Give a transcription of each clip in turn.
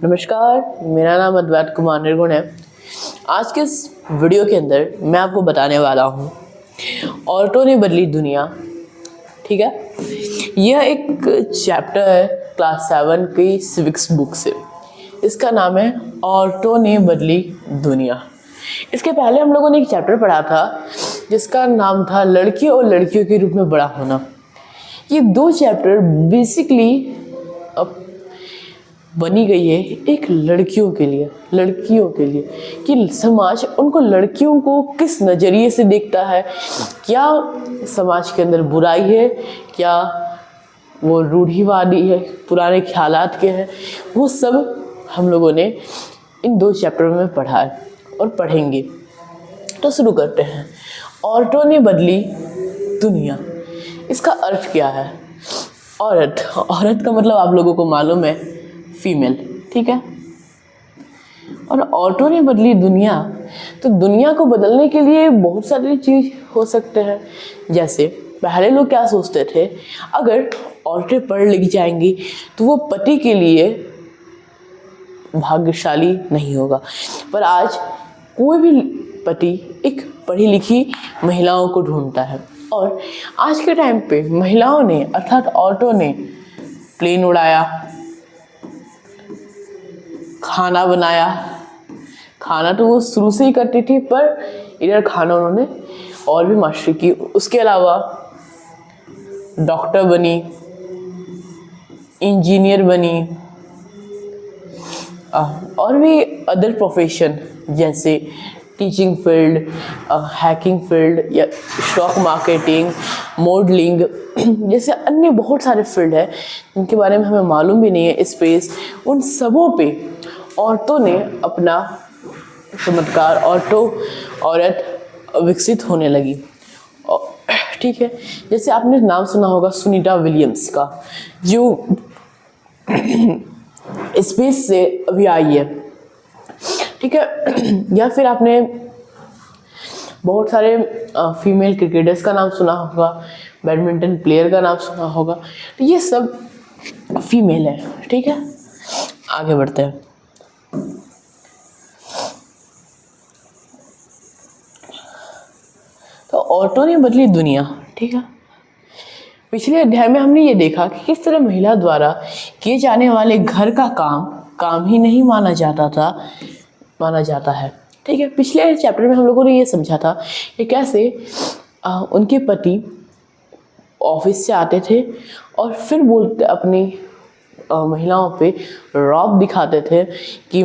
नमस्कार, मेरा नाम अद्वैत कुमार निर्गुण है। आज के इस वीडियो के अंदर मैं आपको बताने वाला हूँ औरतों ने बदली दुनिया। ठीक है, यह एक चैप्टर है क्लास 7 की सिविक्स बुक से। इसका नाम है औरतों ने बदली दुनिया। इसके पहले हम लोगों ने एक चैप्टर पढ़ा था जिसका नाम था लड़की और लड़कियों के रूप में बड़ा होना। ये दो चैप्टर बेसिकली बनी गई है एक लड़कियों के लिए कि समाज उनको लड़कियों को किस नज़रिए से देखता है, क्या समाज के अंदर बुराई है, क्या वो रूढ़िवादी है, पुराने ख्यालात के हैं, वो सब हम लोगों ने इन दो चैप्टरों में पढ़ा है और पढ़ेंगे। तो शुरू करते हैं। औरतों ने बदली दुनिया, इसका अर्थ क्या है? औरत का मतलब आप लोगों को मालूम है, फीमेल। ठीक है, और औरतों ने बदली दुनिया, तो दुनिया को बदलने के लिए बहुत सारी चीज़ हो सकते हैं। जैसे पहले लोग क्या सोचते थे, अगर औरतें पढ़ लिख जाएंगी तो वो पति के लिए भाग्यशाली नहीं होगा। पर आज कोई भी पति एक पढ़ी लिखी महिलाओं को ढूंढता है। और आज के टाइम पे महिलाओं ने अर्थात औरतों ने प्लेन उड़ाया, खाना बनाया। खाना तो वो शुरू से ही करती थी, पर इधर खाना उन्होंने और भी मास्टरी की। उसके अलावा डॉक्टर बनी, इंजीनियर बनी, और भी अदर प्रोफेशन जैसे टीचिंग फील्ड, हैकिंग फील्ड या स्टॉक मार्केटिंग, मॉडलिंग जैसे अन्य बहुत सारे फील्ड है जिनके बारे में हमें मालूम भी नहीं है, स्पेस। उन सबों पे औरतों ने अपना चमत्कार, औरत विकसित होने लगी। ठीक है, जैसे आपने नाम सुना होगा सुनीता विलियम्स का, जो स्पेस से अभी आई है। ठीक है, या फिर आपने बहुत सारे फीमेल क्रिकेटर्स का नाम सुना होगा, बैडमिंटन प्लेयर का नाम सुना होगा। तो ये सब फीमेल है। ठीक है, आगे बढ़ते हैं। तो औरतों ने बदली दुनिया। ठीक है, पिछले अध्याय में हमने ये देखा कि किस तरह महिला द्वारा किए जाने वाले घर का काम ही नहीं माना जाता है। ठीक है, पिछले चैप्टर में हम लोगों ने ये समझा था कि कैसे उनके पति ऑफिस से आते थे और फिर बोलते अपनी महिलाओं पे रौब दिखाते थे कि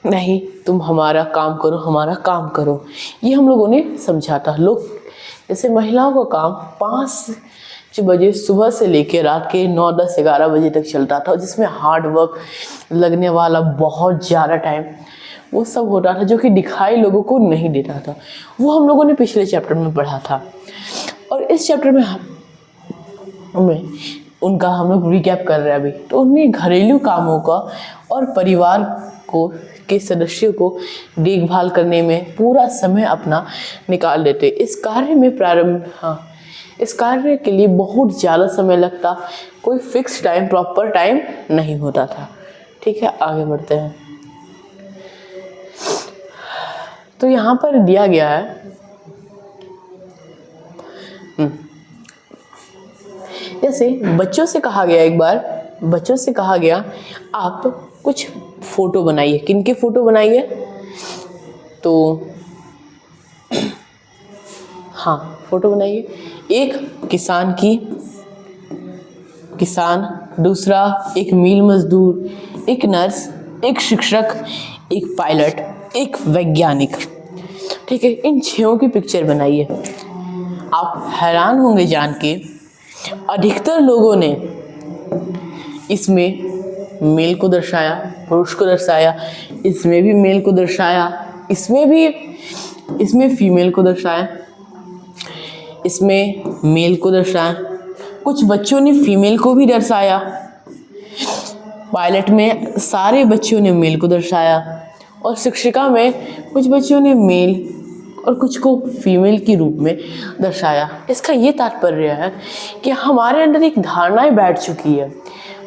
नहीं, तुम हमारा काम करो। ये हम लोगों ने समझा था। लोग जैसे महिलाओं का काम 5 बजे सुबह से लेकर रात के 9, 10, 11 बजे तक चलता था, जिसमें हार्ड वर्क लगने वाला बहुत ज़्यादा टाइम वो सब होता था, जो कि दिखाई लोगों को नहीं देता था। वो हम लोगों ने पिछले चैप्टर में पढ़ा था। और इस चैप्टर में उनका हम लोग रिकैप कर रहे हैं अभी। तो उन्हें घरेलू कामों का और परिवार के सदस्यों को देखभाल करने में पूरा समय अपना निकाल देते। इस कार्य के लिए बहुत ज़्यादा समय लगता, कोई फिक्स टाइम, प्रॉपर टाइम नहीं होता था। ठीक है, आगे बढ़ते हैं। तो यहाँ पर दिया गया है, जैसे बच्चों से कहा गया आप कुछ फोटो बनाइए। किनके फोटो बनाइए? तो हाँ, फोटो बनाइए। एक किसान, दूसरा एक मील मजदूर, एक नर्स, एक शिक्षक, एक पायलट, एक वैज्ञानिक। ठीक है, इन 6 की पिक्चर बनाइए। आप हैरान होंगे जान के, अधिकतर लोगों ने इसमें मेल को दर्शाया, पुरुष को दर्शाया, इसमें भी मेल को दर्शाया, इसमें फीमेल को दर्शाया, इसमें मेल को दर्शाया। कुछ बच्चों ने फीमेल को भी दर्शाया। पायलट में सारे बच्चों ने मेल को दर्शाया, और शिक्षिका में कुछ बच्चों ने मेल और कुछ को फीमेल के रूप में दर्शाया। इसका ये तात्पर्य है कि हमारे अंदर एक धारणाएं बैठ चुकी है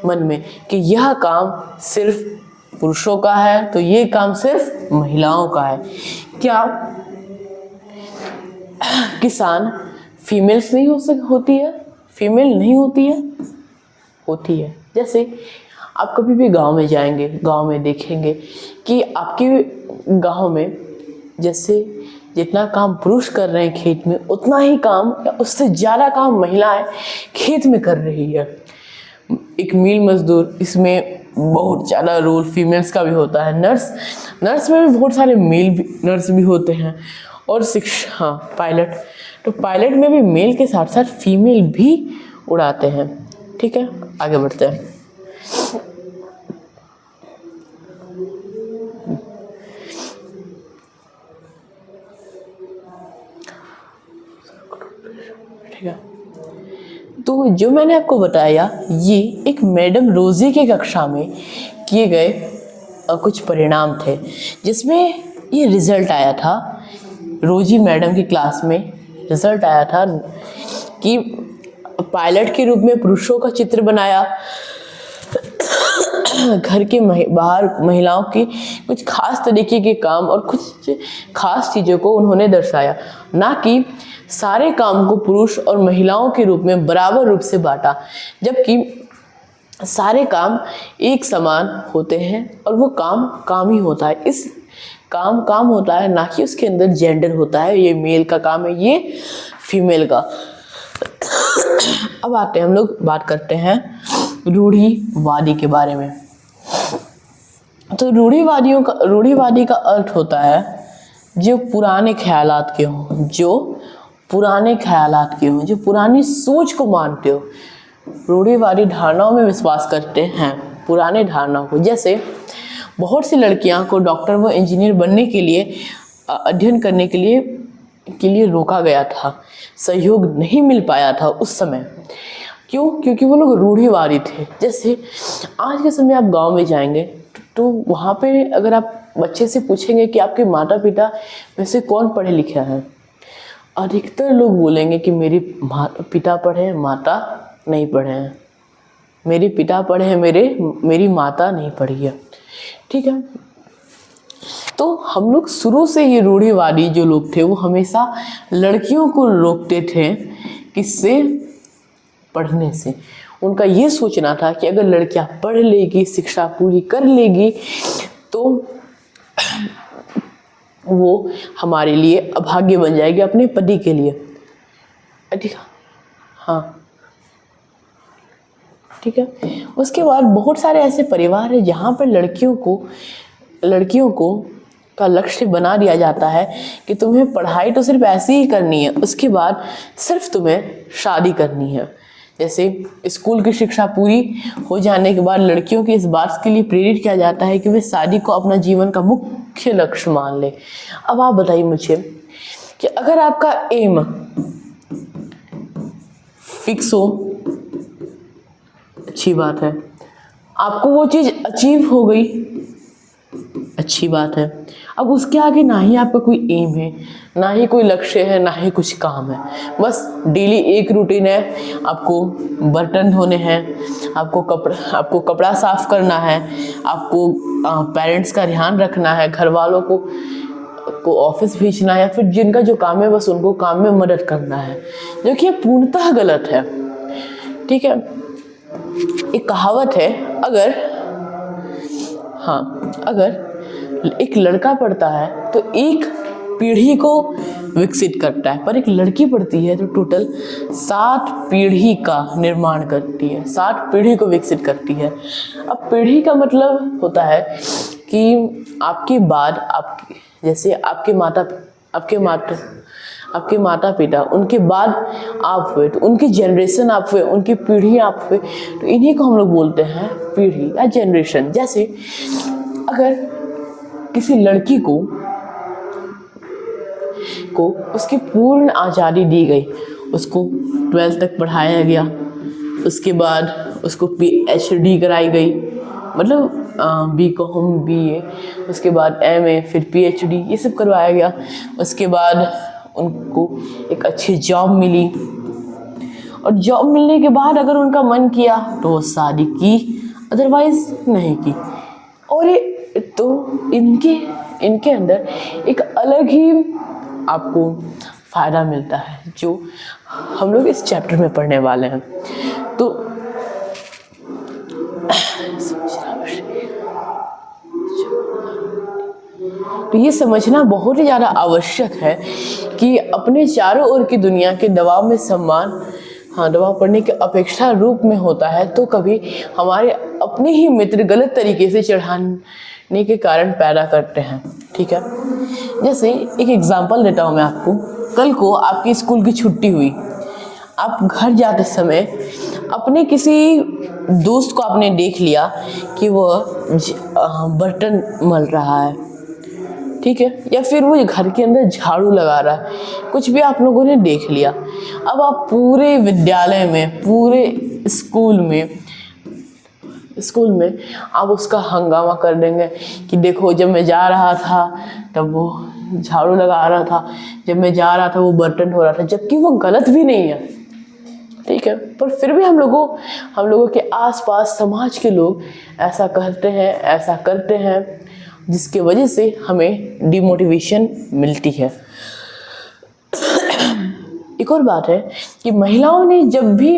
मन में कि यह काम सिर्फ पुरुषों का है, तो ये काम सिर्फ महिलाओं का है। क्या किसान फीमेल्स नहीं होती है? फीमेल नहीं होती है? होती है। जैसे आप कभी भी गांव में जाएंगे, गांव में देखेंगे कि आपके गांव में जैसे जितना काम पुरुष कर रहे हैं खेत में, उतना ही काम या उससे ज़्यादा काम महिलाएं खेत में कर रही है। एक मील मजदूर, इसमें बहुत ज़्यादा रोल फीमेल्स का भी होता है। नर्स में भी बहुत सारे मेल नर्स भी होते हैं। और पायलट, तो पायलट में भी मेल के साथ साथ फीमेल भी उड़ाते हैं। ठीक है, आगे बढ़ते हैं। ठीक है, तो जो मैंने आपको बताया ये एक मैडम रोजी की कक्षा में किए गए कुछ परिणाम थे, जिसमें ये रिजल्ट आया था। रोजी मैडम की क्लास में रिजल्ट आया था कि पायलट के रूप में पुरुषों का चित्र बनाया, घर के बाहर महिलाओं की कुछ खास तरीके के काम और कुछ खास चीज़ों को उन्होंने दर्शाया, ना कि सारे काम को पुरुष और महिलाओं के रूप में बराबर रूप से बांटा, जबकि सारे काम एक समान होते हैं और वो काम ही होता है। इस काम होता है, ना कि उसके अंदर जेंडर होता है। ये मेल का काम है, ये फीमेल का। अब आते हैं, हम लोग बात करते हैं रूढ़िवादी के बारे में। तो रूढ़िवादी का अर्थ होता है जो पुराने ख्यालात के हों, जो पुरानी सोच को मानते हो। रूढ़िवादी धारणाओं में विश्वास करते हैं, पुराने धारणाओं को। जैसे बहुत सी लड़कियां को डॉक्टर व इंजीनियर बनने के लिए अध्ययन करने के लिए रोका गया था, सहयोग नहीं मिल पाया था उस समय। क्यों? क्योंकि वो लोग रूढ़िवादी थे। जैसे आज के समय आप गांव में जाएंगे तो वहाँ पे अगर आप बच्चे से पूछेंगे कि आपके माता पिता में से कौन पढ़े लिखे हैं, अधिकतर लोग बोलेंगे कि मेरे पिता पढ़े हैं, माता नहीं पढ़े हैं। मेरे पिता पढ़े हैं, मेरी माता नहीं पढ़ी है। ठीक है, तो हम लोग शुरू से ही रूढ़िवादी जो लोग थे वो हमेशा लड़कियों को रोकते थे, किससे? पढ़ने से। उनका ये सोचना था कि अगर लड़कियां पढ़ लेगी, शिक्षा पूरी कर लेगी, तो वो हमारे लिए अभाग्य बन जाएगी अपने पति के लिए। ठीक है, हाँ ठीक है। उसके बाद बहुत सारे ऐसे परिवार है जहाँ पर लड़कियों को का लक्ष्य बना दिया जाता है कि तुम्हें पढ़ाई तो सिर्फ ऐसी ही करनी है, उसके बाद सिर्फ तुम्हें शादी करनी है। जैसे स्कूल की शिक्षा पूरी हो जाने के बाद लड़कियों की इस बात के लिए प्रेरित किया जाता है कि वे शादी को अपना जीवन का मुख्य लक्ष्य मान ले। अब आप बताइए मुझे कि अगर आपका एम फिक्स हो, अच्छी बात है। आपको वो चीज़ अचीव हो गई, अच्छी बात है। अब उसके आगे ना ही आपका कोई एम है, ना ही कोई लक्ष्य है, ना ही कुछ काम है। बस डेली एक रूटीन है, आपको बर्तन धोने हैं, आपको कपड़ा साफ करना है, आपको पेरेंट्स का ध्यान रखना है, घर वालों को ऑफिस भेजना है, या फिर जिनका जो काम है बस उनको काम में मदद करना है, जो कि पूर्णतः गलत है। ठीक है, एक कहावत है, अगर एक लड़का पढ़ता है तो एक पीढ़ी को विकसित करता है, पर एक लड़की पढ़ती है तो टोटल 7 पीढ़ी का निर्माण करती है, 7 पीढ़ी को विकसित करती है। अब पीढ़ी का मतलब होता है कि आपके बाद जैसे आपके माता पिता, उनके बाद आप हुए, तो उनकी जनरेशन आप हुए, उनकी पीढ़ी आप हुए, तो इन्हीं को हम लोग बोलते हैं पीढ़ी या जनरेशन। जैसे अगर किसी लड़की को उसकी पूर्ण आज़ादी दी गई, उसको 12th तक पढ़ाया गया, उसके बाद उसको PhD कराई गई, मतलब BCom BA, उसके बाद MA, फिर PhD, ये सब करवाया गया। उसके बाद उनको एक अच्छी जॉब मिली, और जॉब मिलने के बाद अगर उनका मन किया तो वो शादी की, अदरवाइज नहीं की। और ये तो इनके अंदर एक अलग ही आपको फ़ायदा मिलता है जो हम लोग इस चैप्टर में पढ़ने वाले हैं। तो ये समझना बहुत ही ज़्यादा आवश्यक है कि अपने चारों ओर की दुनिया के दबाव में दबाव पड़ने के अपेक्षा रूप में होता है, तो कभी हमारे अपने ही मित्र गलत तरीके से चढ़ाने के कारण पैदा करते हैं। ठीक है, जैसे एक एग्जांपल देता हूँ मैं आपको। कल को आपकी स्कूल की छुट्टी हुई, आप घर जाते समय अपने किसी दोस्त को आपने देख लिया कि वह बर्तन मल रहा है, ठीक है, या फिर वो घर के अंदर झाड़ू लगा रहा है, कुछ भी आप लोगों ने देख लिया। अब आप पूरे विद्यालय में, पूरे स्कूल में आप उसका हंगामा कर देंगे कि देखो जब मैं जा रहा था तब वो झाड़ू लगा रहा था, जब मैं जा रहा था वो बर्तन धो रहा था, जबकि वो गलत भी नहीं है। ठीक है, पर फिर भी हम लोगों के आसपास समाज के लोग ऐसा करते हैं जिसके वजह से हमें डिमोटिवेशन मिलती है। एक और बात है कि महिलाओं ने जब भी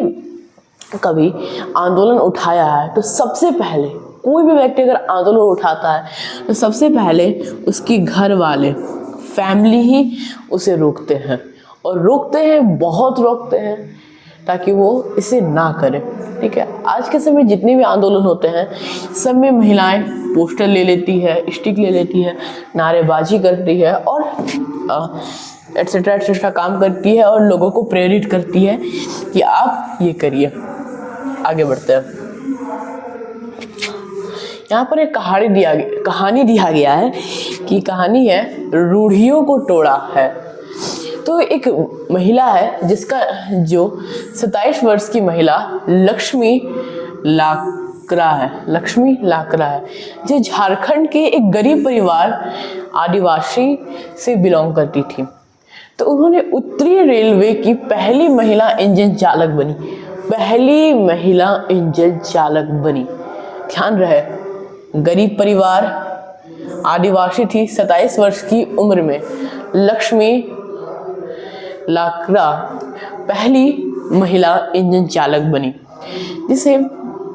कभी आंदोलन उठाया है तो सबसे पहले, कोई भी व्यक्ति अगर आंदोलन उठाता है तो सबसे पहले उसके घर वाले, फैमिली ही उसे रोकते हैं, और बहुत रोकते हैं ताकि वो इसे ना करे। ठीक है, आज के समय जितने भी आंदोलन होते हैं सब में महिलाएं पोस्टर ले लेती है, स्टिक ले लेती है, नारेबाजी करती है और एटसेट्रा काम करती है और लोगों को प्रेरित करती है कि आप ये करिए। आगे बढ़ते हैं। यहाँ पर एक कहानी दिया गया है कि कहानी है रूढ़ियों को तोड़ा है। तो एक महिला है जो 27 वर्ष की महिला लक्ष्मी लाकरा है, जो झारखंड के एक गरीब परिवार आदिवासी से बिलोंग करती थी। तो उन्होंने उत्तरी रेलवे की पहली महिला इंजन चालक बनी। ध्यान रहे, गरीब परिवार, आदिवासी थी, 27 वर्ष की उम्र में लक्ष्मी लाकरा पहली महिला इंजन चालक बनी। जिसे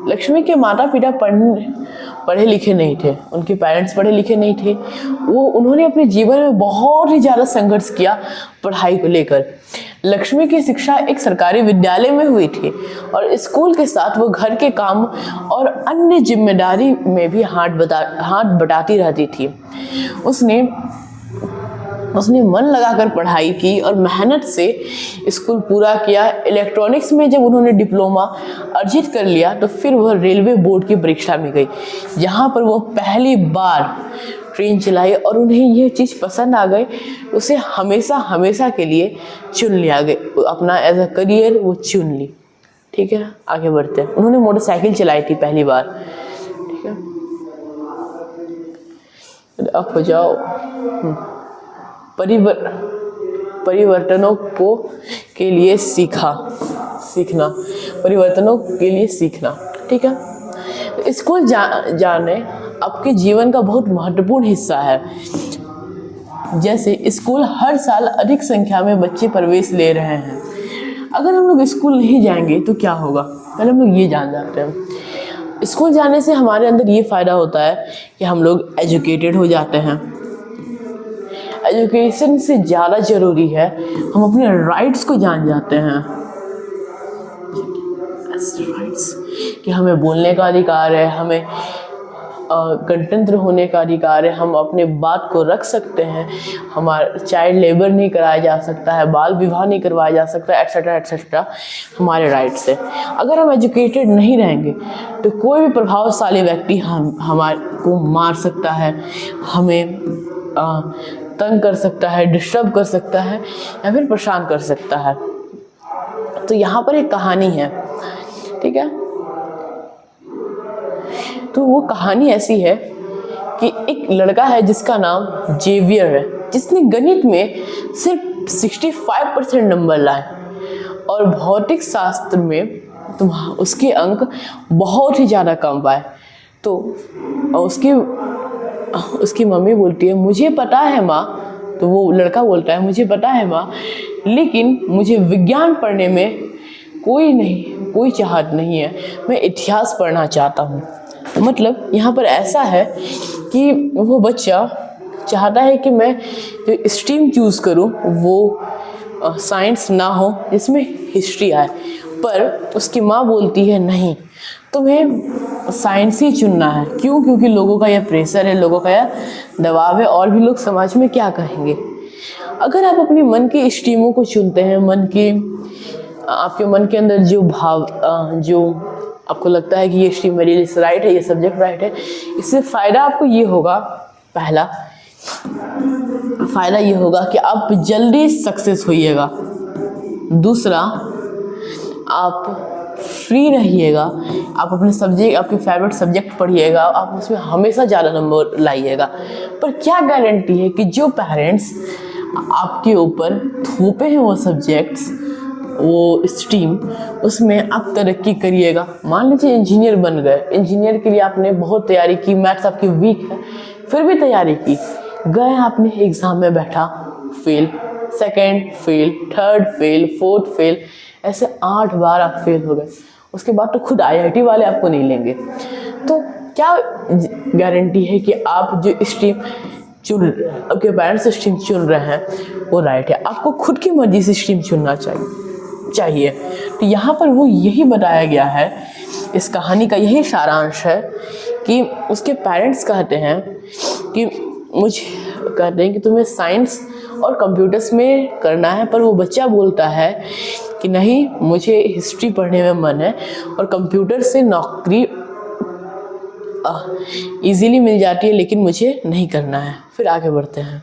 लक्ष्मी के माता पिता पढ़े लिखे नहीं थे, उनके पेरेंट्स पढ़े लिखे नहीं थे। उन्होंने अपने जीवन में बहुत ही ज़्यादा संघर्ष किया पढ़ाई को लेकर। लक्ष्मी की शिक्षा एक सरकारी विद्यालय में हुई थी और स्कूल के साथ वो घर के काम और अन्य जिम्मेदारी में भी हाथ बटाती रहती थी। उसने मन लगाकर पढ़ाई की और मेहनत से स्कूल पूरा किया। इलेक्ट्रॉनिक्स में जब उन्होंने डिप्लोमा अर्जित कर लिया तो फिर वह रेलवे बोर्ड की परीक्षा में गई, जहां पर वो पहली बार ट्रेन चलाई और उन्हें यह चीज़ पसंद आ गई। उसे हमेशा के लिए चुन लिया गया, अपना एज अ करियर वो चुन ली। ठीक है, आगे बढ़ते हैं। उन्होंने मोटरसाइकिल चलाई थी पहली बार। ठीक है, अब हो जाओ। परिवर्तनों के लिए सीखना। ठीक है, स्कूल जाने आपके जीवन का बहुत महत्वपूर्ण हिस्सा है। जैसे स्कूल हर साल अधिक संख्या में बच्चे प्रवेश ले रहे हैं। अगर हम लोग स्कूल नहीं जाएंगे तो क्या होगा, पहले हम लोग ये जान जाते हैं। स्कूल जाने से हमारे अंदर ये फ़ायदा होता है कि हम लोग एजुकेटेड हो जाते हैं। एजुकेशन से ज़्यादा ज़रूरी है हम अपने राइट्स को जान जाते हैं। राइट्स कि हमें बोलने का अधिकार है, हमें गणतंत्र होने का अधिकार है, हम अपने बात को रख सकते हैं, हमारा चाइल्ड लेबर नहीं कराया जा सकता है, बाल विवाह नहीं करवाया जा सकता, एट्सेट्रा हमारे राइट्स है। अगर हम एजुकेटेड नहीं रहेंगे तो कोई भी प्रभावशाली व्यक्ति हमारे को मार सकता है, हमें तंग कर सकता है, डिस्टर्ब कर सकता है या फिर परेशान कर सकता है। तो यहाँ पर एक कहानी है। ठीक है, तो वो कहानी ऐसी है कि एक लड़का है जिसका नाम जेवियर है, जिसने गणित में सिर्फ 65% नंबर लाए और भौतिक शास्त्र में उसके अंक बहुत ही ज़्यादा कम पाए। तो उसकी मम्मी बोलती है मुझे पता है माँ, तो वो लड़का बोलता है मुझे पता है माँ, लेकिन मुझे विज्ञान पढ़ने में कोई चाहत नहीं है, मैं इतिहास पढ़ना चाहता हूँ। मतलब यहाँ पर ऐसा है कि वो बच्चा चाहता है कि मैं जो स्ट्रीम चूज़ करूँ वो साइंस ना हो जिसमें हिस्ट्री आए, पर उसकी माँ बोलती है नहीं, तुम्हें साइंस ही चुनना है। क्यों? क्योंकि लोगों का यह प्रेशर है, लोगों का यह दबाव है, और भी लोग समाज में क्या कहेंगे। अगर आप अपनी मन की स्ट्रीमों को चुनते हैं, आपके मन के अंदर जो भाव जो आपको लगता है कि ये स्ट्रीम मेरे लिए राइट है, ये सब्जेक्ट राइट है, इससे फ़ायदा आपको ये होगा, पहला फ़ायदा ये होगा कि आप जल्दी सक्सेस होइएगा। दूसरा, आप फ्री रहिएगा, आप अपने सब्जेक्ट, आपके फेवरेट सब्जेक्ट पढ़िएगा, आप उसमें हमेशा ज़्यादा नंबर लाइएगा। पर क्या गारंटी है कि जो पेरेंट्स आपके ऊपर थोपे हैं वो सब्जेक्ट्स, वो स्ट्रीम, उसमें आप तरक्की करिएगा। मान लीजिए इंजीनियर बन गए, इंजीनियर के लिए आपने बहुत तैयारी की, मैथ्स आपकी वीक है, फिर भी तैयारी की, गए आपने एग्ज़ाम में बैठा, fail, second fail, third fail, fourth fail, ऐसे 8 बार आप फेल हो गए। उसके बाद तो खुद IIT वाले आपको नहीं लेंगे। तो क्या गारंटी है कि आप जो स्ट्रीम आपके पेरेंट्स स्ट्रीम चुन रहे हैं वो राइट है? आपको खुद की मर्जी से स्ट्रीम चुनना चाहिए। तो यहाँ पर वो यही बताया गया है, इस कहानी का यही सारांश है कि उसके पेरेंट्स कहते हैं कि तुम्हें साइंस और कंप्यूटर्स में करना है, पर वो बच्चा बोलता है कि नहीं, मुझे हिस्ट्री पढ़ने में मन है और कंप्यूटर से नौकरी इजीली मिल जाती है, लेकिन मुझे नहीं करना है। फिर आगे बढ़ते हैं।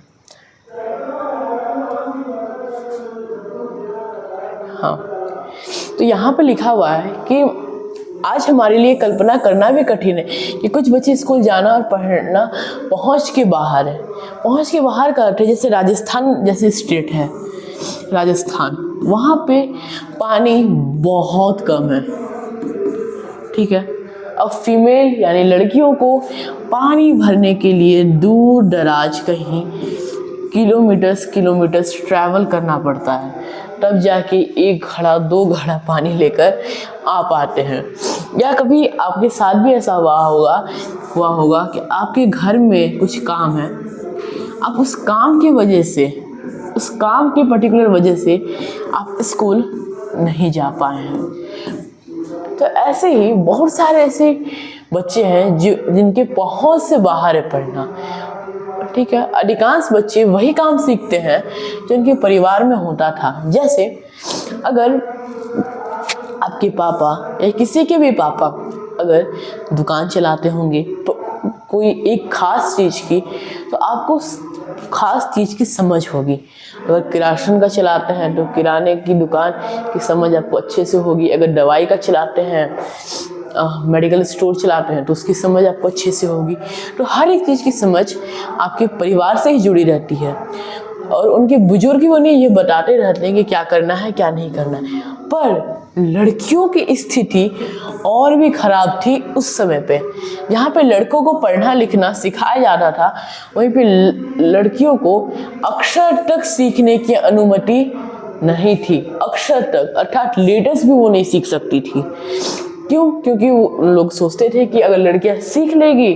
हाँ, तो यहाँ पर लिखा हुआ है कि आज हमारे लिए कल्पना करना भी कठिन है कि कुछ बच्चे स्कूल जाना और पढ़ना पहुँच के बाहर है। पहुँच के बाहर का अर्थ है, जैसे राजस्थान जैसे स्टेट है, राजस्थान, वहाँ पे पानी बहुत कम है, ठीक है। अब फीमेल यानी लड़कियों को पानी भरने के लिए दूर दराज कहीं किलोमीटर्स ट्रैवल करना पड़ता है, तब जाके 1 घड़ा 2 घड़ा पानी लेकर आ पाते हैं। या कभी आपके साथ भी ऐसा हुआ होगा कि आपके घर में कुछ काम है, आप उस काम की पर्टिकुलर वजह से आप स्कूल नहीं जा पाए हैं। तो ऐसे ही बहुत सारे ऐसे बच्चे हैं जिनके पहुंच से बाहर है पढ़ना, ठीक है। अधिकांश बच्चे वही काम सीखते हैं जो उनके परिवार में होता था। जैसे अगर आपके पापा या किसी के भी पापा अगर दुकान चलाते होंगे तो कोई एक ख़ास चीज़ की, तो आपको ख़ास चीज़ की समझ होगी। अगर किरासन का चलाते हैं तो किराने की दुकान की समझ आपको अच्छे से होगी। अगर दवाई का चलाते हैं, मेडिकल स्टोर चलाते हैं, तो उसकी समझ आपको अच्छे से होगी। तो हर एक चीज़ की समझ आपके परिवार से ही जुड़ी रहती है, और उनके बुजुर्ग ही उन्हें ये बताते रहते हैं कि क्या करना है क्या नहीं करना है। पर लड़कियों की स्थिति और भी ख़राब थी उस समय पे। जहाँ पे लड़कों को पढ़ना लिखना सिखाया जाता था, वहीं पे लड़कियों को अक्षर तक सीखने की अनुमति नहीं थी। अक्षर तक अर्थात लेटर्स भी वो नहीं सीख सकती थी। क्यों? क्योंकि वो लोग सोचते थे कि अगर लड़कियां सीख लेगी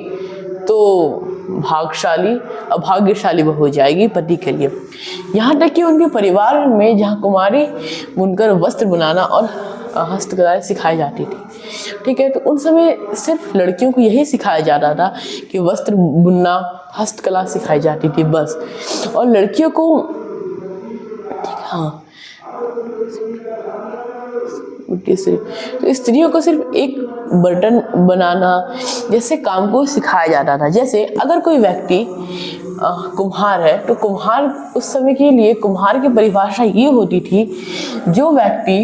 तो भाग्यशाली वो हो जाएगी पति के लिए। यहाँ तक कि उनके परिवार में जहाँ कुमारी बुनकर वस्त्र बनाना और हस्तकलाएँ सिखाई जाती थी, ठीक है। तो उन समय सिर्फ लड़कियों को यही सिखाया जाता था कि वस्त्र बुनना, हस्तकला सिखाई जाती थी बस। और लड़कियों को, हाँ, तो स्त्रियों को सिर्फ एक बर्तन बनाना जैसे काम को सिखाया जाता था। जैसे अगर कोई व्यक्ति कुम्हार है, तो कुम्हार उस समय के लिए कुम्हार की परिभाषा ये होती थी, जो व्यक्ति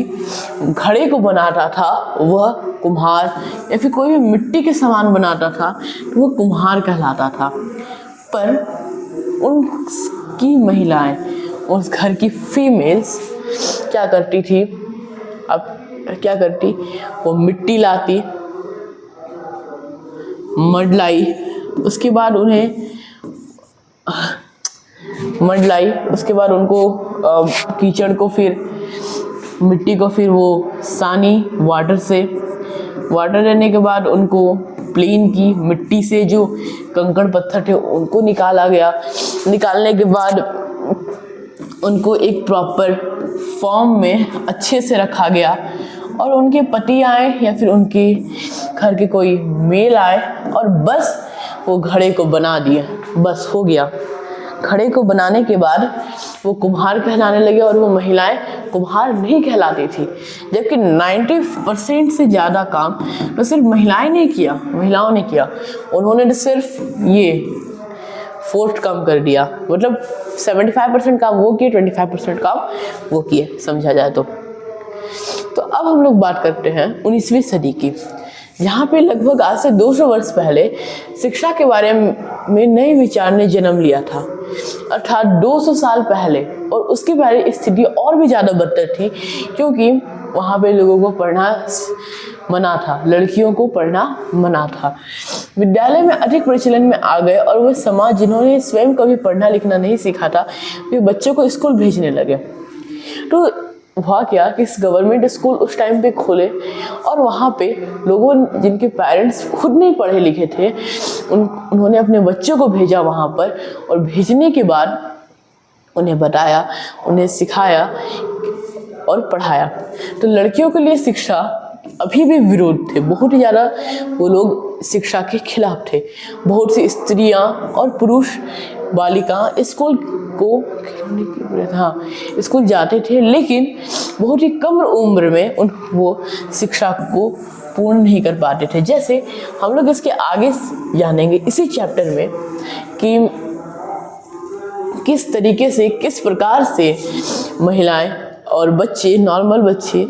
घड़े को बनाता था वह कुम्हार, या फिर कोई भी मिट्टी के सामान बनाता था तो वह कुम्हार कहलाता था। पर उनकी महिलाएं, उस घर की फीमेल्स क्या करती थी? अब क्या करती? वो मिट्टी लाती, मंडलाई, उसके बाद उनको कीचड़ को, फिर मिट्टी को, फिर वो सानी वाटर लेने के बाद उनको प्लेन की मिट्टी से जो कंकड़ पत्थर थे उनको निकाला गया। निकालने के बाद उनको एक प्रॉपर फॉर्म में अच्छे से रखा गया और उनके पति आए या फिर उनके घर के कोई मेल आए और बस वो घड़े को बना दिए, बस हो गया। घड़े को बनाने के बाद वो कुम्हार कहलाने लगे और वो महिलाएं कुम्हार नहीं कहलाती थी, जबकि 90% से ज़्यादा काम तो सिर्फ महिलाओं ने किया। उन्होंने सिर्फ ये 4th काम कर दिया, मतलब 75% काम वो किए, 25% काम वो किए, समझा जाए तो। अब हम लोग बात करते हैं 19वीं सदी की, जहाँ पे लगभग आज से 200 वर्ष पहले शिक्षा के बारे में नए विचार ने जन्म लिया था, अर्थात 200 साल पहले। और उसके पहले स्थिति और भी ज़्यादा बदतर थी, क्योंकि वहाँ पे लोगों को पढ़ना मना था, लड़कियों को पढ़ना मना था। विद्यालय में अधिक प्रचलन में आ गए और वह समाज जिन्होंने स्वयं कभी पढ़ना लिखना नहीं सीखा था, वे बच्चों को स्कूल भेजने लगे। तो हुआ क्या कि गवर्नमेंट स्कूल उस टाइम पे खोले और वहाँ पे लोगों जिनके पेरेंट्स खुद नहीं पढ़े लिखे थे उन्होंने अपने बच्चों को भेजा वहाँ पर, और भेजने के बाद उन्हें बताया, उन्हें सिखाया और पढ़ाया। तो लड़कियों के लिए शिक्षा अभी भी विरोध थे, बहुत ही ज़्यादा वो लोग शिक्षा के खिलाफ थे। बहुत सी स्त्रियां और पुरुष बालिकाएं स्कूल जाते थे, लेकिन बहुत ही कम उम्र में वो शिक्षा को पूर्ण नहीं कर पाते थे। जैसे हम लोग इसके आगे जानेंगे इसी चैप्टर में कि किस तरीके से, किस प्रकार से महिलाएं और बच्चे, नॉर्मल बच्चे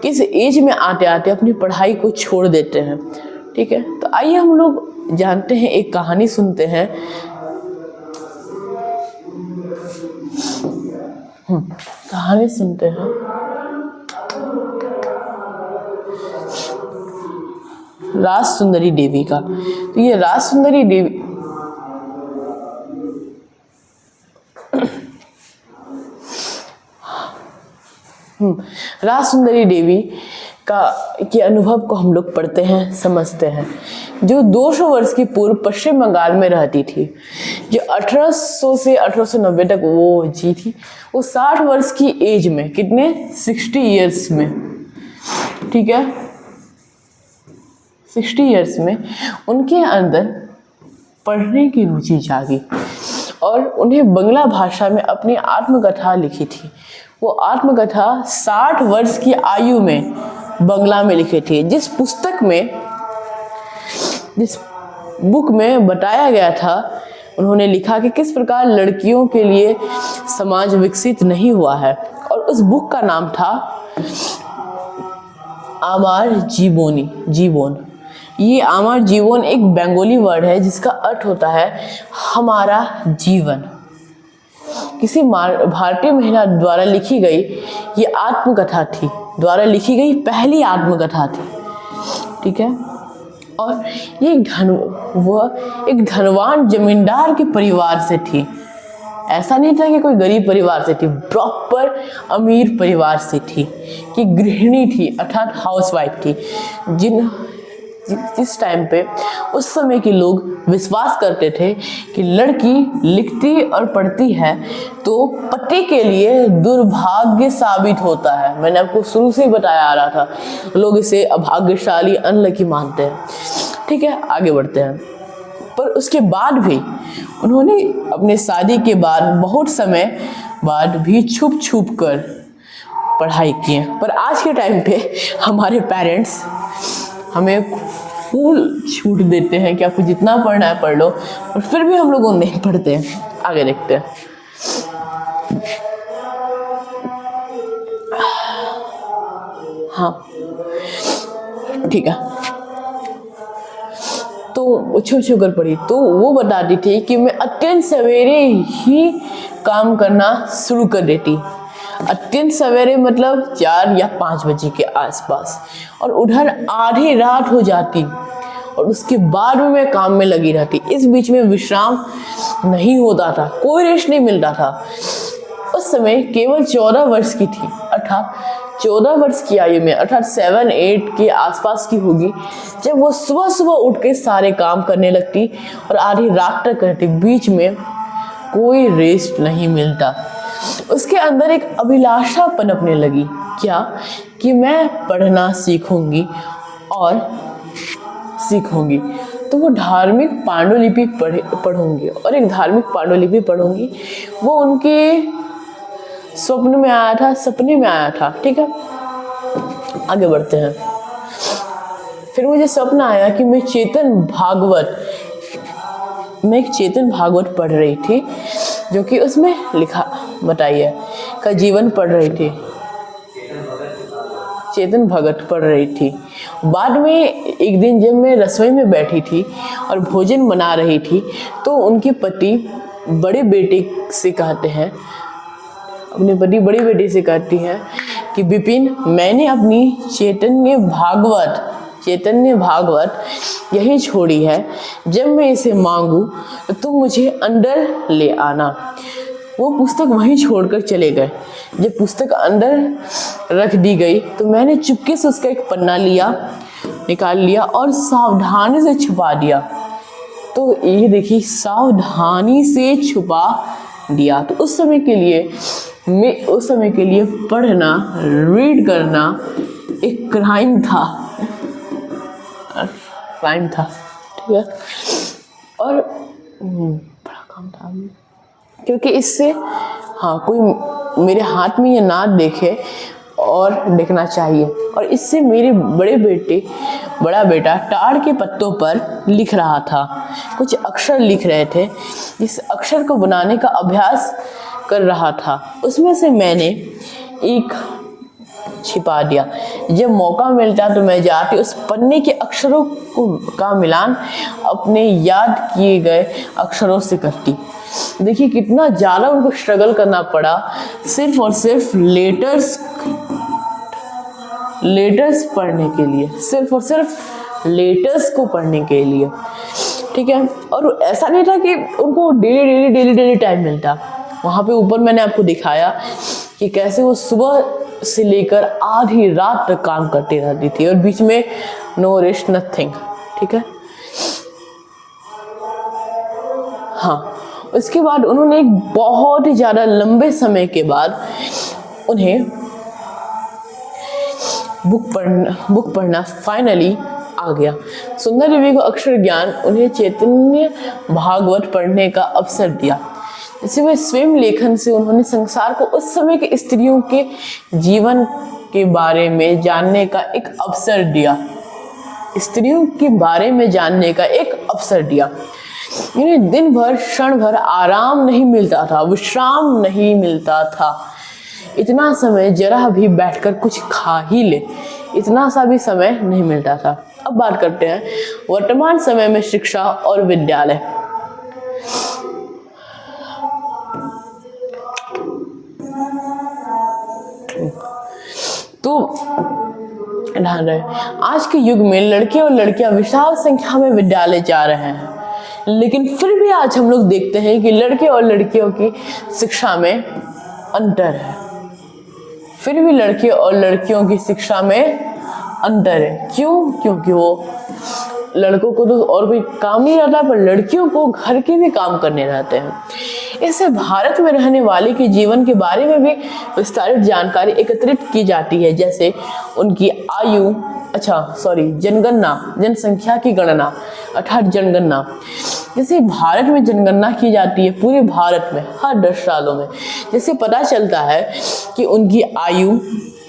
किस एज में आते आते अपनी पढ़ाई को छोड़ देते हैं। ठीक है, तो आइए हम लोग जानते हैं, एक कहानी सुनते हैं। कहानी सुनते हैं राज सुंदरी देवी का। तो ये राज सुंदरी देवी राज सुंदरी देवी के अनुभव को हम लोग पढ़ते हैं, समझते हैं। जो 200 वर्ष की पूर्व पश्चिम बंगाल में रहती थी, जो 1800 से 1890 तक वो जी थी। वो 60 वर्ष की एज में, कितने, 60 इयर्स में, ठीक है, 60 इयर्स में उनके अंदर पढ़ने की रुचि जागी और उन्हें बंगला भाषा में अपनी आत्मकथा लिखी थी। वो आत्मकथा 60 वर्ष की आयु में बंगला में लिखी थी। जिस बुक में बताया गया था, उन्होंने लिखा कि किस प्रकार लड़कियों के लिए समाज विकसित नहीं हुआ है, और उस बुक का नाम था आमार जीवन। ये आमार जीवन एक बंगाली वर्ड है जिसका अर्थ होता है हमारा जीवन। किसी भारतीय महिला द्वारा लिखी गई ये आत्मकथा थी, पहली आत्मकथा थी। ठीक है, और ये एक धनवान जमींदार के परिवार से थी। ऐसा नहीं था कि कोई गरीब परिवार से थी, प्रॉपर अमीर परिवार से थी, कि गृहिणी थी, अर्थात हाउसवाइफ थी। जिस टाइम पे उस समय के लोग विश्वास करते थे कि लड़की लिखती और पढ़ती है तो पति के लिए दुर्भाग्य साबित होता है। मैंने आपको शुरू से ही बताया आ रहा था, लोग इसे अभाग्यशाली, अनलकी मानते हैं। ठीक है, आगे बढ़ते हैं। पर उसके बाद भी उन्होंने अपने शादी के बाद बहुत समय बाद भी छुप छुप कर पढ़ाई की है। पर आज के टाइम पे हमारे पेरेंट्स हमें फुल छूट देते हैं कि आपको जितना पढ़ना है पढ़ लो, और फिर भी हम लोग नहीं पढ़ते हैं। आगे देखते हैं। हाँ, ठीक है, तो छुप कर पढ़ी। तो वो बताती थी कि मैं अत्यंत सवेरे ही काम करना शुरू कर देती। अत्यंत सवेरे मतलब 4 या 5 बजे के आसपास, और उधर आधी रात हो जाती और उसके बाद में मैं काम में लगी रहती। इस बीच में विश्राम नहीं होता था, कोई रेस्ट नहीं मिलता था। उस समय केवल 14 वर्ष की थी, अर्थात 14 वर्ष की आयु में, अर्थात 7-8 के आसपास की होगी, जब वो सुबह सुबह उठ के सारे काम करने लगती और आधी रात तक करती। बीच में कोई रेस्ट नहीं मिलता। उसके अंदर एक अभिलाषा पनपने लगी, क्या कि मैं पढ़ना सीखूंगी और सीखूंगी तो वो धार्मिक पांडुलिपि पढ़ूंगी और एक धार्मिक पांडुलिपि पढ़ूंगी। वो उनके स्वप्न में आया था, सपने में आया था। ठीक है, आगे बढ़ते हैं। फिर मुझे स्वप्न आया कि मैं एक चेतन भागवत पढ़ रही थी, जो कि उसमें लिखा बताइए का जीवन पढ़ रही थी, चेतन भगत पढ़ रही थी। बाद में एक दिन जब मैं रसोई में बैठी थी और भोजन बना रही थी, तो उनके पति बड़े बेटे से कहते हैं, अपने पति बड़ी बेटी से कहती है कि विपिन, मैंने अपनी चैतन्य भागवत यही छोड़ी है, जब मैं इसे मांगू तो तुम मुझे अंदर ले आना। वो पुस्तक वहीं छोड़कर चले गए। जब पुस्तक अंदर रख दी गई तो मैंने चुपके से उसका एक पन्ना निकाल लिया और सावधानी से छुपा दिया। तो ये देखिए, सावधानी से छुपा दिया। तो उस समय के लिए पढ़ना, रीड करना एक क्राइम था, ठीक है। और बड़ा काम था, क्योंकि इससे कोई मेरे हाथ में ये ना देखे और देखना चाहिए। और इससे मेरे बड़ा बेटा टाड़ के पत्तों पर लिख रहा था, कुछ अक्षर लिख रहे थे, इस अक्षर को बनाने का अभ्यास कर रहा था। उसमें से मैंने एक छिपा दिया। जब मौका मिलता तो मैं जाके उस पन्ने के अक्षरों का मिलान अपने याद किए गए अक्षरों से करती। देखिए कितना ज़्यादा उनको स्ट्रगल करना पड़ा, सिर्फ और सिर्फ लेटर्स पढ़ने के लिए, सिर्फ और सिर्फ लेटर्स को पढ़ने के लिए। ठीक है, और ऐसा नहीं था कि उनको डेली टाइम मिलता। वहाँ पे ऊपर मैंने आपको दिखाया कि कैसे वो सुबह से लेकर आधी रात तक काम करती रहती थी और बीच में नो रेस्ट, नथिंग। ठीक है, हाँ। उसके बाद उन्होंने एक बहुत ही ज़्यादा लंबे समय के बाद उन्हें बुक पढ़ना फाइनली आ गया। सुंदर देवी को अक्षर ज्ञान उन्हें चैतन्य भागवत पढ़ने का अवसर दिया। इसी में स्वयं लेखन से उन्होंने संसार को उस समय के स्त्रियों के जीवन के बारे में जानने का एक अवसर दिया, स्त्रियों के बारे में जानने का एक अवसर दिया। इन्हें दिन भर क्षण भर आराम नहीं मिलता था, विश्राम नहीं मिलता था। इतना समय जरा भी बैठकर कुछ खा ही ले, इतना सा भी समय नहीं मिलता था। अब बात करते हैं वर्तमान समय में शिक्षा और विद्यालय। तो ध्यान रहे, आज के युग में लड़के और लड़कियां विशाल संख्या में विद्यालय जा रहे हैं, लेकिन फिर भी आज हम लोग देखते हैं कि लड़के और लड़कियों की शिक्षा में अंतर है। फिर भी लड़के और लड़कियों की शिक्षा में अंतर है। क्यों? क्योंकि वो लड़कों को तो और कोई काम नहीं रहता, पर लड़कियों को घर के भी काम करने रहते हैं। इससे भारत में रहने वाले के जीवन के बारे में भी विस्तारित जानकारी एकत्रित की जाती है, जैसे उनकी आयु, जनसंख्या की गणना, अर्थात जनगणना। जैसे भारत में जनगणना की जाती है, पूरे भारत में हर 10 सालों में, जिससे पता चलता है कि उनकी आयु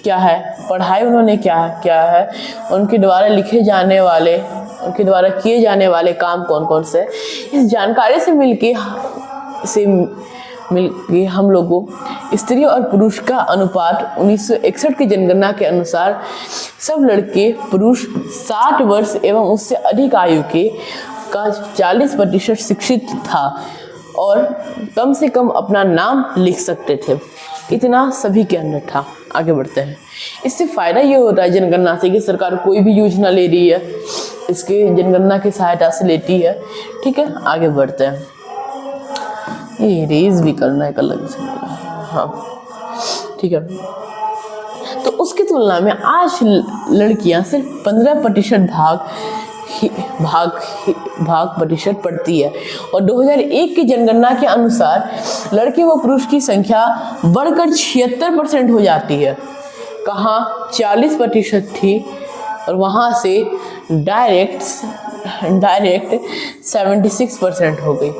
क्या है, पढ़ाई उन्होंने क्या है, उनके द्वारा लिखे जाने वाले, उनके द्वारा किए जाने वाले काम कौन कौन से। इस जानकारी से मिलके हम लोगों को स्त्री और पुरुष का अनुपात 1961 की जनगणना के अनुसार सब लड़के पुरुष 60 वर्ष एवं उससे अधिक आयु के का 40% शिक्षित था और कम से कम अपना नाम लिख सकते थे। इतना सभी के अंदर था। आगे बढ़ते हैं। इससे फायदा ये होता है जनगणना से कि सरकार कोई भी योजना ले रही है इसकी जनगणना की सहायता से लेती है। ठीक है, आगे बढ़ते हैं। ये रेज भी करना है अलग से। हाँ ठीक है। तो उसकी तुलना में आज लड़कियां सिर्फ 15% भाग प्रतिशत पड़ती है। और 2001 की जनगणना के अनुसार लड़के व पुरुष की संख्या बढ़कर 76% हो जाती है। कहाँ 40% थी और वहाँ से डायरेक्ट 76% हो गई।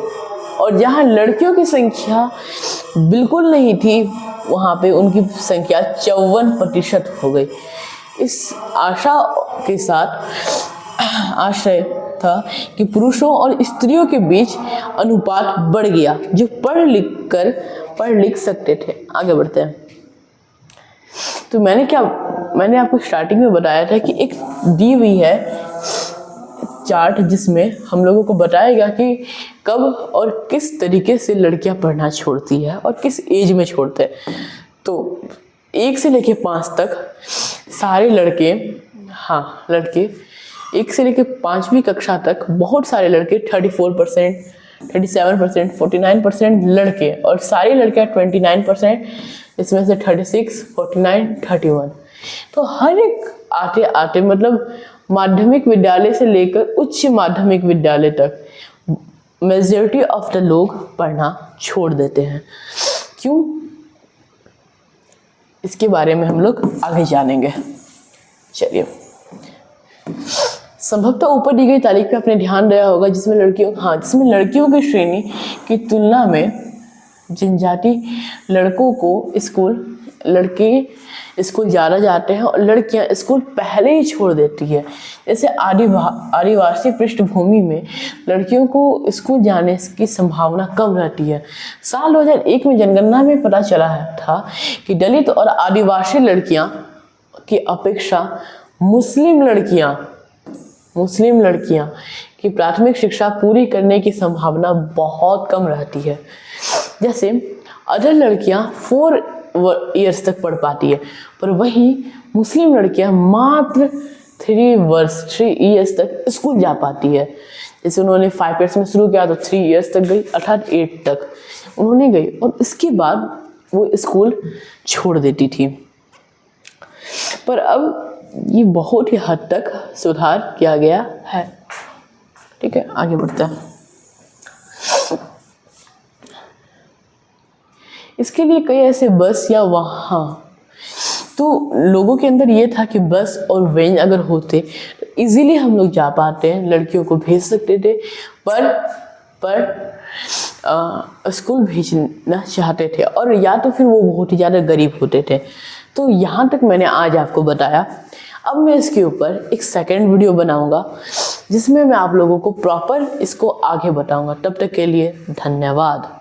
और जहाँ लड़कियों की संख्या बिल्कुल नहीं थी, वहाँ पे उनकी संख्या 54% हो गई। इस आशा के साथ आशय था कि पुरुषों और स्त्रियों के बीच अनुपात बढ़ गया, जो पढ़ लिख सकते थे। आगे बढ़ते हैं। तो मैंने आपको स्टार्टिंग में बताया था कि एक दी हुई है चार्ट, जिसमें हम लोगों को बताया गया कि कब और किस तरीके से लड़कियां पढ़ना छोड़ती है और किस एज में छोड़ते हैं। तो 1 से लेके 5 तक सारे लड़के 1 से लेके 5वीं कक्षा तक बहुत सारे लड़के 34%, 37%, 49% लड़के, और सारी लड़कियां 29%, इसमें से 36, 49, 31। तो हर एक आते आते मतलब माध्यमिक विद्यालय से लेकर उच्च माध्यमिक विद्यालय तक मेजॉरिटी ऑफ द लोग पढ़ना छोड़ देते हैं। क्यों? इसके बारे में हम लोग आगे जानेंगे। चलिए, संभवतः ऊपर दी गई तारीख पे आपने ध्यान दिया होगा, जिसमें लड़कियों की श्रेणी की तुलना में जनजाति लड़कों को लड़के स्कूल ज़्यादा जाते हैं और लड़कियां स्कूल पहले ही छोड़ देती है। जैसे आदिवासी पृष्ठभूमि में लड़कियों को स्कूल जाने की संभावना कम रहती है। साल 2001 में जनगणना में पता चला था कि दलित और आदिवासी लड़कियां की अपेक्षा मुस्लिम लड़कियां की प्राथमिक शिक्षा पूरी करने की संभावना बहुत कम रहती है। जैसे अदर लड़कियां 4 ईयर्स तक पढ़ पाती है, पर वही मुस्लिम लड़कियां मात्र 3 ईयर्स तक स्कूल जा पाती है। जैसे उन्होंने 5 ईयर्स में शुरू किया तो 3 ईयर्स तक गई, अर्थात 8 तक उन्होंने गई, और इसके बाद वो स्कूल छोड़ देती थी। पर अब ये बहुत ही हद तक सुधार किया गया है। ठीक है, आगे बढ़ते हैं। इसके लिए कई ऐसे बस या वाहन, तो लोगों के अंदर ये था कि बस और वैन अगर होते तो इजीली हम लोग जा पाते हैं, लड़कियों को भेज सकते थे, पर स्कूल भेजना चाहते थे, और या तो फिर वो बहुत ही ज़्यादा गरीब होते थे। तो यहाँ तक मैंने आज आपको बताया। अब मैं इसके ऊपर एक सेकंड वीडियो बनाऊंगा, जिसमें मैं आप लोगों को प्रॉपर इसको आगे बताऊंगा। तब तक के लिए धन्यवाद।